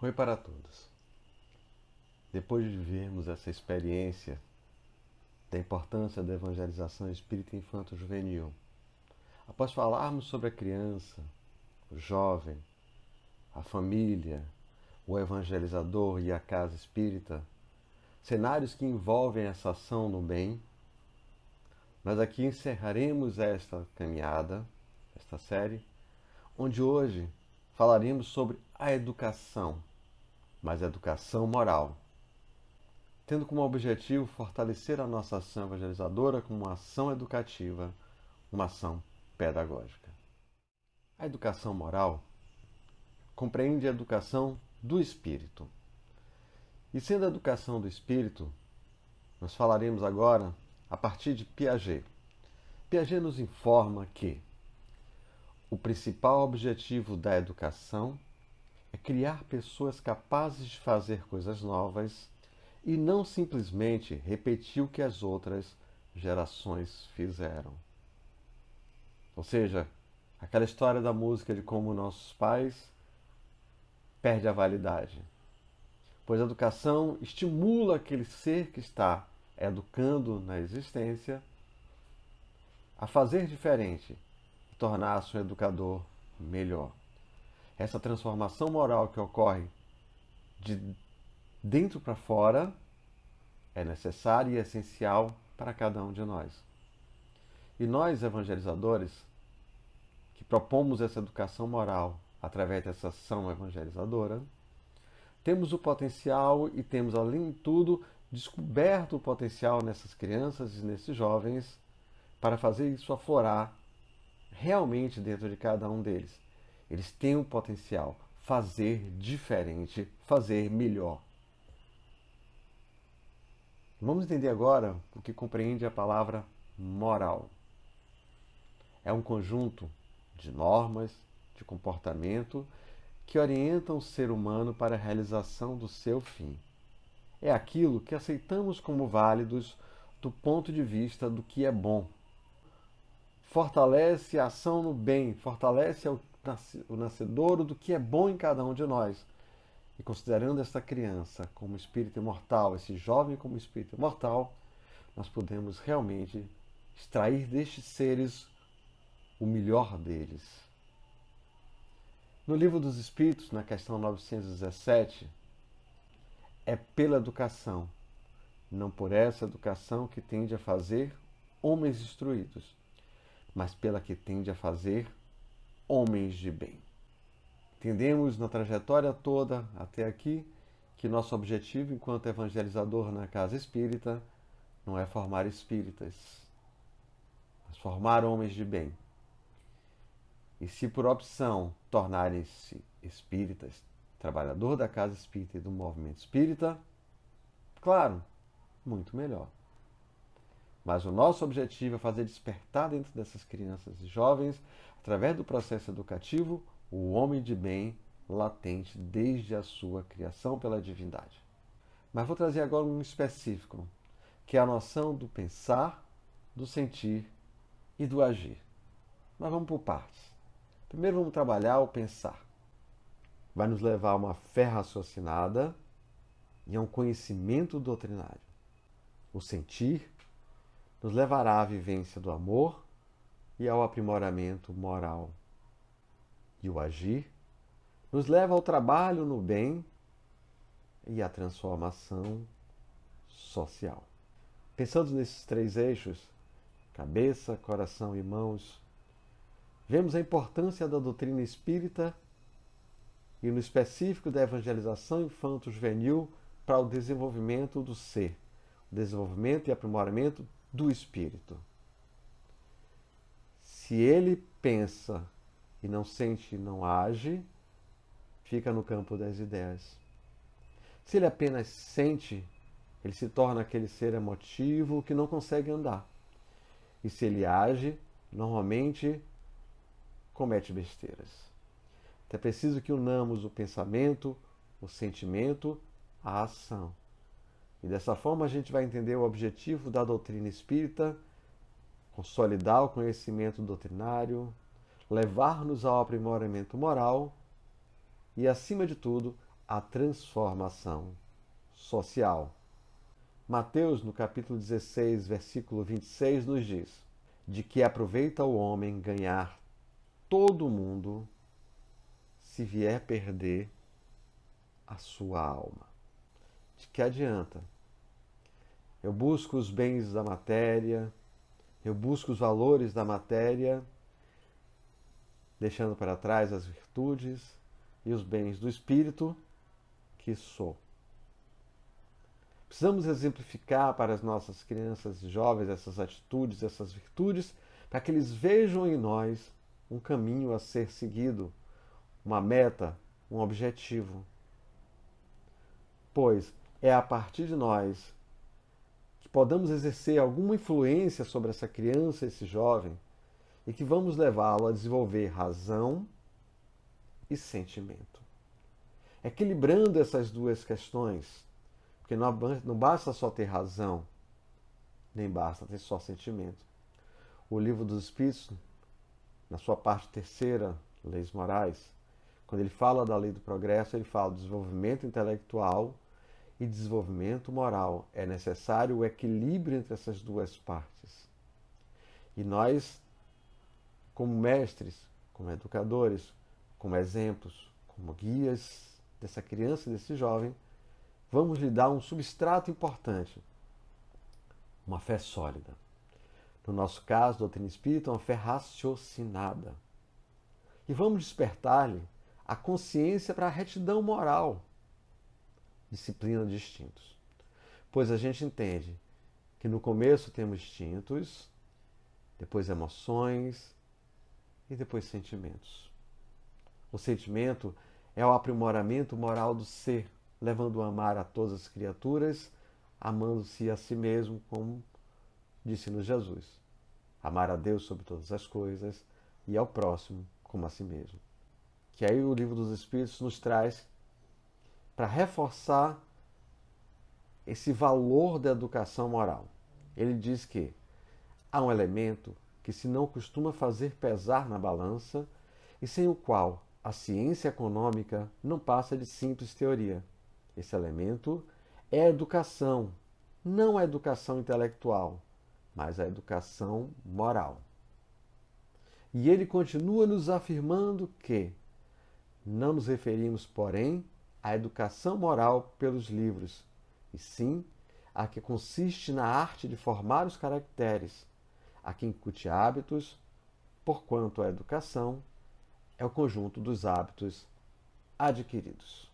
Oi para todos. Depois de vivermos essa experiência da importância da evangelização espírita infanto-juvenil, após falarmos sobre a criança, o jovem, a família, o evangelizador e a casa espírita, cenários que envolvem essa ação no bem, nós aqui encerraremos esta caminhada, esta série, onde hoje falaremos sobre a educação, mas a educação moral, tendo como objetivo fortalecer a nossa ação evangelizadora como uma ação educativa, uma ação pedagógica. A educação moral compreende a educação do espírito. E sendo a educação do espírito, nós falaremos agora a partir de Piaget. Piaget nos informa que o principal objetivo da educação é criar pessoas capazes de fazer coisas novas e não simplesmente repetir o que as outras gerações fizeram. Ou seja, aquela história da música de como nossos pais perde a validade. Pois a educação estimula aquele ser que está educando na existência a fazer diferente e tornar-se um educador melhor. Essa transformação moral que ocorre de dentro para fora é necessária e essencial para cada um de nós. E nós, evangelizadores, que propomos essa educação moral através dessa ação evangelizadora, temos o potencial e temos, além de tudo, descoberto o potencial nessas crianças e nesses jovens para fazer isso aflorar realmente dentro de cada um deles. Eles têm o potencial, fazer diferente, fazer melhor. Vamos entender agora o que compreende a palavra moral. É um conjunto de normas, de comportamento que orientam o ser humano para a realização do seu fim. É aquilo que aceitamos como válidos do ponto de vista do que é bom. Fortalece a ação no bem, fortalece o nascedouro do que é bom em cada um de nós. E considerando esta criança como espírito imortal, esse jovem como espírito imortal, nós podemos realmente extrair destes seres o melhor deles. No Livro dos Espíritos, na questão 917, é pela educação, não por essa educação que tende a fazer homens instruídos, mas pela que tende a fazer homens de bem. Entendemos na trajetória toda até aqui que nosso objetivo enquanto evangelizador na casa espírita não é formar espíritas, mas formar homens de bem. E se por opção tornarem-se espíritas, trabalhador da casa espírita e do movimento espírita, claro, muito melhor. Mas o nosso objetivo é fazer despertar dentro dessas crianças e jovens, através do processo educativo, o homem de bem latente desde a sua criação pela divindade. Mas vou trazer agora um específico, que é a noção do pensar, do sentir e do agir. Mas vamos por partes. Primeiro vamos trabalhar o pensar. Vai nos levar a uma fé raciocinada e a um conhecimento doutrinário. O sentir nos levará à vivência do amor e ao aprimoramento moral. E o agir nos leva ao trabalho no bem e à transformação social. Pensando nesses três eixos, cabeça, coração e mãos, vemos a importância da doutrina espírita e, no específico, da evangelização infanto-juvenil para o desenvolvimento do ser, o desenvolvimento e aprimoramento do espírito. Se ele pensa e não sente e não age, fica no campo das ideias. Se ele apenas sente, ele se torna aquele ser emotivo que não consegue andar. E se ele age, normalmente comete besteiras. Então é preciso que unamos o pensamento, o sentimento, a ação. E dessa forma a gente vai entender o objetivo da doutrina espírita, consolidar o conhecimento doutrinário, levar-nos ao aprimoramento moral e, acima de tudo, a transformação social. Mateus, no capítulo 16, versículo 26, nos diz: de que aproveita o homem ganhar todo o mundo se vier perder a sua alma. De que adianta? Eu busco os bens da matéria, eu busco os valores da matéria, deixando para trás as virtudes e os bens do espírito que sou. Precisamos exemplificar para as nossas crianças e jovens essas atitudes, essas virtudes, para que eles vejam em nós um caminho a ser seguido, uma meta, um objetivo. Pois é a partir de nós que podamos exercer alguma influência sobre essa criança, esse jovem, e que vamos levá-lo a desenvolver razão e sentimento. Equilibrando essas duas questões, porque não basta só ter razão, nem basta ter só sentimento. O Livro dos Espíritos, na sua parte terceira, Leis Morais, quando ele fala da lei do progresso, ele fala do desenvolvimento intelectual e desenvolvimento moral. É necessário o equilíbrio entre essas duas partes. E nós, como mestres, como educadores, como exemplos, como guias dessa criança e desse jovem, vamos lhe dar um substrato importante, uma fé sólida. No nosso caso, a doutrina espírita é uma fé raciocinada. E vamos despertar-lhe a consciência para a retidão moral, disciplina de instintos. Pois a gente entende que no começo temos instintos, depois emoções e depois sentimentos. O sentimento é o aprimoramento moral do ser, levando a amar a todas as criaturas, amando-se a si mesmo, como disse-nos Jesus. Amar a Deus sobre todas as coisas e ao próximo como a si mesmo. Que aí o Livro dos Espíritos nos traz para reforçar esse valor da educação moral. Ele diz que há um elemento que se não costuma fazer pesar na balança e sem o qual a ciência econômica não passa de simples teoria. Esse elemento é a educação, não a educação intelectual, mas a educação moral. E ele continua nos afirmando que não nos referimos, porém, à educação moral pelos livros, e sim a que consiste na arte de formar os caracteres, a que incute hábitos, porquanto a educação é o conjunto dos hábitos adquiridos.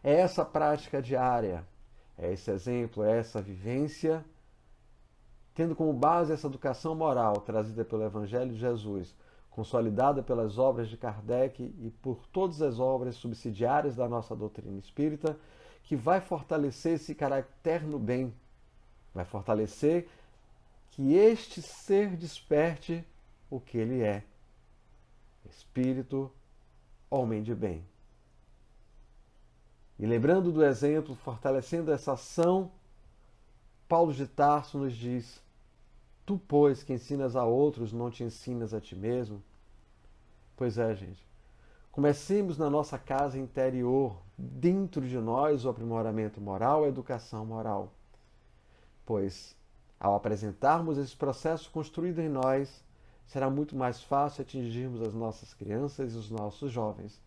É essa prática diária, é esse exemplo, é essa vivência, tendo como base essa educação moral trazida pelo Evangelho de Jesus, consolidada pelas obras de Kardec e por todas as obras subsidiárias da nossa doutrina espírita, que vai fortalecer esse caráter no bem, vai fortalecer que este ser desperte o que ele é, espírito, homem de bem. E lembrando do exemplo, fortalecendo essa ação, Paulo de Tarso nos diz: tu, pois, que ensinas a outros, não te ensinas a ti mesmo? Pois é, gente. Comecemos na nossa casa interior, dentro de nós, o aprimoramento moral, a educação moral. Pois, ao apresentarmos esse processo construído em nós, será muito mais fácil atingirmos as nossas crianças e os nossos jovens,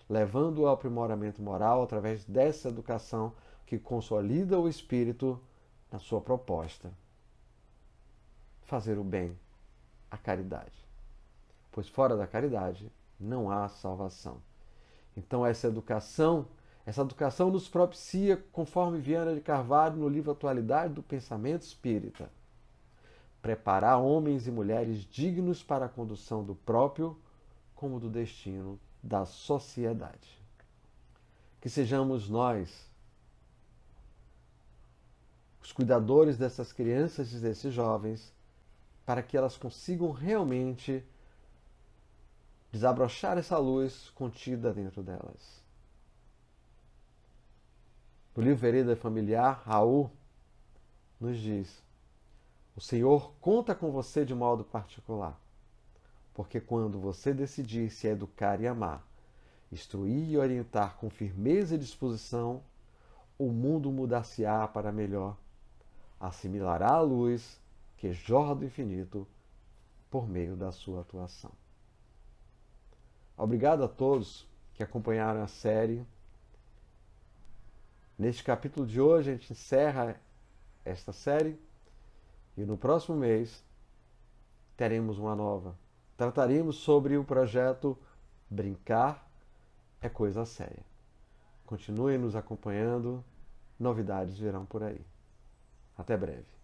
levando ao aprimoramento moral através dessa educação que consolida o espírito na sua proposta. Fazer o bem, a caridade. Pois fora da caridade não há salvação. Então essa educação nos propicia, conforme Viana de Carvalho no livro Atualidade do Pensamento Espírita, preparar homens e mulheres dignos para a condução do próprio como do destino da sociedade. Que sejamos nós os cuidadores dessas crianças e desses jovens, para que elas consigam realmente desabrochar essa luz contida dentro delas. No livro Vereda Familiar, Raul nos diz: o Senhor conta com você de modo particular, porque quando você decidir se educar e amar, instruir e orientar com firmeza e disposição, o mundo mudar-se-á para melhor, assimilará a luz que jorra do infinito por meio da sua atuação. Obrigado a todos que acompanharam a série. Neste capítulo de hoje, a gente encerra esta série e no próximo mês teremos uma nova. Trataremos sobre o projeto Brincar é Coisa Séria. Continuem nos acompanhando, novidades virão por aí. Até breve.